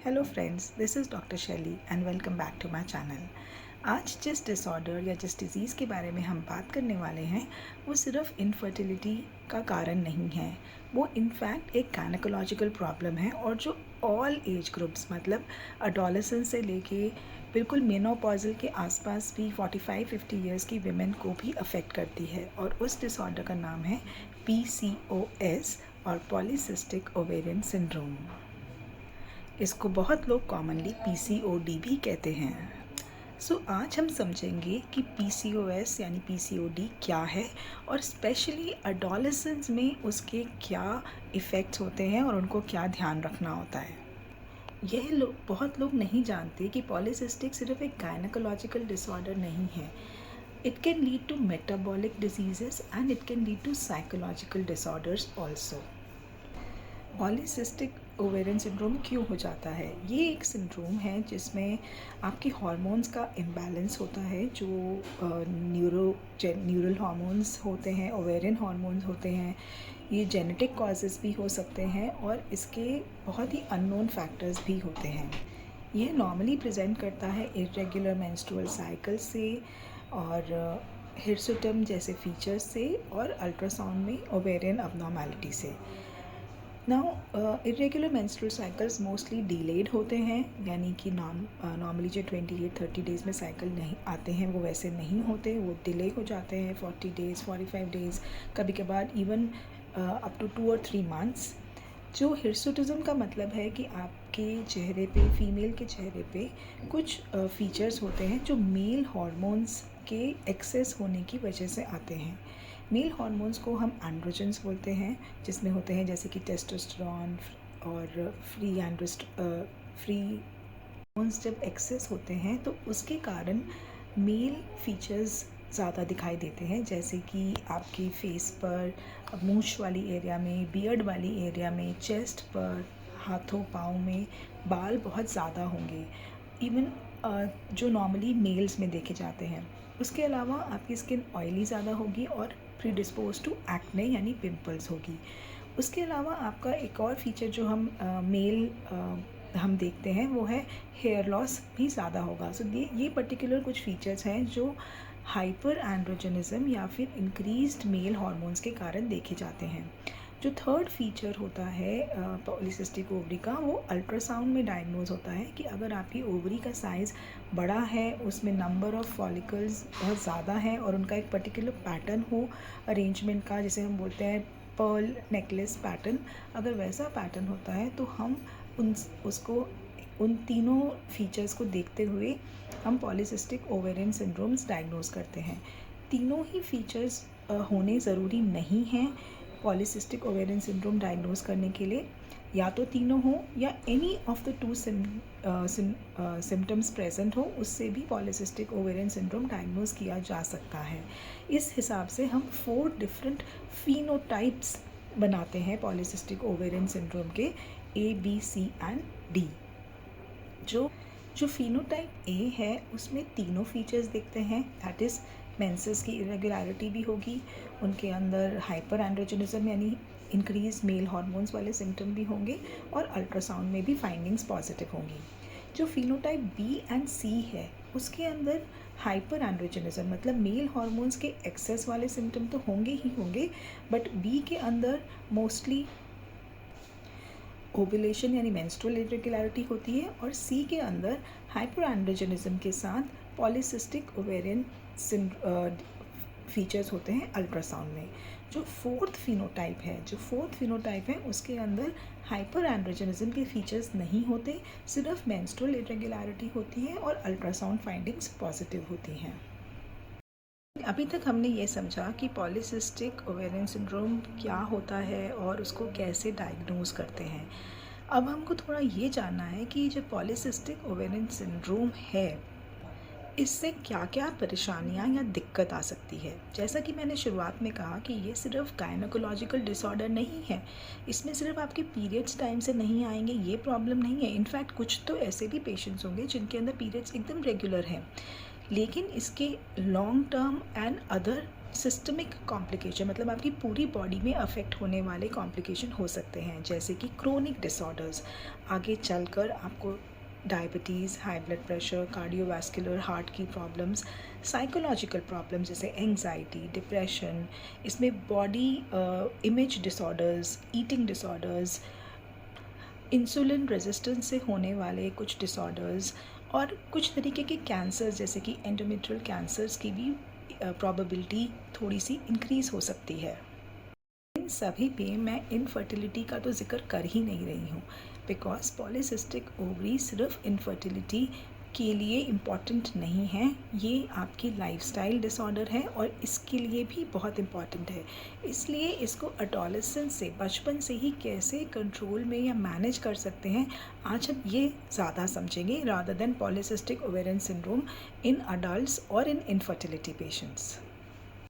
Hello friends, this is doctor Shaily and welcome back to my channel. आज जिस disorder या जिस डिज़ीज़ के बारे में हम बात करने वाले हैं वो सिर्फ इनफर्टिलिटी का कारण नहीं है। वो इनफैक्ट एक गायनेकोलॉजिकल प्रॉब्लम है और जो ऑल एज ग्रुप्स मतलब अडोलेसेंस से लेके बिल्कुल मेनोपॉजल के आसपास भी 45-50 ईयर्स की विमेन को भी अफेक्ट करती है। और उस डिसऑर्डर का नाम है PCOS और पॉलीसिस्टिक ओवेरियन सिंड्रोम। इसको बहुत लोग कॉमनली PCOD भी कहते हैं। आज हम समझेंगे कि PCOS यानी PCOD क्या है और स्पेशली अडोलेसेंस में उसके क्या इफ़ेक्ट्स होते हैं और उनको क्या ध्यान रखना होता है। बहुत लोग नहीं जानते कि पॉलीसिस्टिक सिर्फ एक गायनेकोलॉजिकल डिसऑर्डर नहीं है। It can lead to metabolic diseases and it can lead to psychological disorders also. Polycystic ovarian syndrome क्यों हो जाता है? ये एक सिंड्रोम है जिसमें आपके हार्मोन्स का इम्बैलेंस होता है। जो न्यूरल हार्मोन्स होते हैं, ओवेरियन हार्मोन्स होते हैं, ये जेनेटिक कॉजेज़ भी हो सकते हैं और इसके बहुत ही अननोन फैक्टर्स भी होते हैं। यह नॉर्मली प्रेजेंट करता है इरेगुलर मेंस्ट्रुअल साइकिल से और हिर्सुटम जैसे फीचर्स से और अल्ट्रासाउंड में ओवेरियन अबनॉर्मैलिटी से। Now irregular menstrual cycles mostly delayed होते हैं, यानी कि नॉर्मली जो 28-30 डेज़ में साइकिल नहीं आते हैं वो वैसे नहीं होते, वो डिले हो जाते हैं 40 डेज़ 45 डेज़, कभी कभार इवन अप टू 2 और 3 मंथ्स। जो हिर्सुटिज्म का मतलब है कि आपके चेहरे पे, फीमेल के चेहरे पे कुछ फीचर्स होते हैं जो मेल हार्मोन्स के एक्सेस होने की वजह से आते हैं। मेल हार्मोन्स को हम एंड्रोजन्स बोलते हैं, जिसमें होते हैं जैसे कि टेस्टोस्टेरोन और फ्री हार्मोन्स जब एक्सेस होते हैं तो उसके कारण मेल फीचर्स ज़्यादा दिखाई देते हैं, जैसे कि आपकी फेस पर, मूंछ वाली एरिया में, बियर्ड वाली एरिया में, चेस्ट पर, हाथों पाँव में बाल बहुत ज़्यादा होंगे, इवन जो नॉर्मली मेल्स में देखे जाते हैं। उसके अलावा आपकी स्किन ऑयली ज़्यादा होगी और प्रीडिस्पोज टू एक्ने यानी पिंपल्स होगी। उसके अलावा आपका एक और फीचर जो हम देखते हैं वो है हेयर लॉस भी ज़्यादा होगा। ये पर्टिकुलर कुछ फीचर्स हैं जो हाइपर एंड्रोजनिज्म या फिर इंक्रीज्ड मेल हार्मोन्स के कारण देखे जाते हैं। जो थर्ड फीचर होता है पॉलीसिस्टिक ओवरी का, वो अल्ट्रासाउंड में डायग्नोज होता है कि अगर आपकी ओवरी का साइज़ बड़ा है, उसमें नंबर ऑफ़ फॉलिकल्स बहुत ज़्यादा है और उनका एक पर्टिकुलर पैटर्न हो अरेंजमेंट का, जिसे हम बोलते हैं पर्ल नेकलेस पैटर्न, अगर वैसा पैटर्न होता है तो हम उन तीनों फीचर्स को देखते हुए हम पॉलीसिस्टिक ओवेरियन सिंड्रोम्स डायग्नोज करते हैं। तीनों ही फीचर्स होने ज़रूरी नहीं हैं पॉलीसिस्टिक ओवेरियन सिंड्रोम डायग्नोज करने के लिए। या तो तीनों हो या any of the 2 symptoms present हो, उससे भी पॉलीसिस्टिक ओवेरियन सिंड्रोम डायग्नोज किया जा सकता है। इस हिसाब से हम 4 डिफरेंट फिनोटाइप्स बनाते हैं पॉलीसिस्टिक ओवेरियन सिंड्रोम के, A, B, C and D। जो फिनोटाइप ए है उसमें तीनों फीचर्स दिखते हैं, दैट इज़ मेंसेस की इरेगुलरिटी भी होगी, उनके अंदर हाइपर एंड्रोजनिज्म यानी इंक्रीज मेल हार्मोन्स वाले सिम्टम भी होंगे और अल्ट्रासाउंड में भी फाइंडिंग्स पॉजिटिव होंगी। जो फिनोटाइप बी एंड सी है उसके अंदर हाइपर एंड्रोजनिज्म मतलब मेल हार्मोन्स के एक्सेस वाले सिम्टम तो होंगे ही होंगे, बट बी के अंदर मोस्टली ओवुलेशन यानी मेंस्ट्रुअल इरेगुलरिटी होती है और सी के अंदर हाइपर एंड्रोजनिज्म के साथ पॉलीसिस्टिक ओवेरियन फीचर्स होते हैं अल्ट्रासाउंड में। जो फोर्थ फिनोटाइप है उसके अंदर हाइपर एंड्रोजनिज्म के फीचर्स नहीं होते, सिर्फ मेंस्ट्रुअल इरेगुलरिटी होती है और अल्ट्रासाउंड फाइंडिंग्स पॉजिटिव होती हैं। अभी तक हमने ये समझा कि पॉलीसिस्टिक ओवेरियन सिंड्रोम क्या होता है और उसको कैसे डायग्नोज करते हैं। अब हमको थोड़ा ये जानना है कि जो पॉलीसिस्टिक ओवेरियन सिंड्रोम है इससे क्या क्या परेशानियां या दिक्कत आ सकती है। जैसा कि मैंने शुरुआत में कहा कि ये सिर्फ गायनेकोलॉजिकल डिसऑर्डर नहीं है, इसमें सिर्फ आपके पीरियड्स टाइम से नहीं आएंगे ये प्रॉब्लम नहीं है। इनफैक्ट कुछ तो ऐसे भी पेशेंट्स होंगे जिनके अंदर पीरियड्स एकदम रेगुलर हैं, लेकिन इसके long term and other systemic complication मतलब आपकी पूरी बॉडी में अफेक्ट होने वाले कॉम्प्लिकेशन हो सकते हैं, जैसे कि क्रोनिक डिसऑर्डर्स, आगे चलकर आपको diabetes, high blood pressure, cardiovascular heart की प्रॉब्लम्स, साइकोलॉजिकल प्रॉब्लम्स जैसे एंग्जाइटी, डिप्रेशन, इसमें body image disorders, eating disorders, insulin resistance से होने वाले कुछ डिसऑर्डर्स और कुछ तरीके के कैंसर जैसे कि एंडोमेट्रियल कैंसर्स की भी प्रोबेबिलिटी थोड़ी सी इंक्रीज़ हो सकती है। इन सभी पे मैं इनफर्टिलिटी का तो ज़िक्र कर ही नहीं रही हूँ, बिकॉज पॉलीसिस्टिक ओवरी सिर्फ इनफर्टिलिटी के लिए इम्पॉर्टेंट नहीं है, ये आपकी लाइफस्टाइल डिसऑर्डर है और इसके लिए भी बहुत इम्पॉर्टेंट है। इसलिए इसको एडोलेसेंस से, बचपन से ही कैसे कंट्रोल में या मैनेज कर सकते हैं, आज हम ये ज़्यादा समझेंगे rather than polycystic ovarian syndrome इन अडल्ट्स और इन इनफर्टिलिटी पेशेंट्स।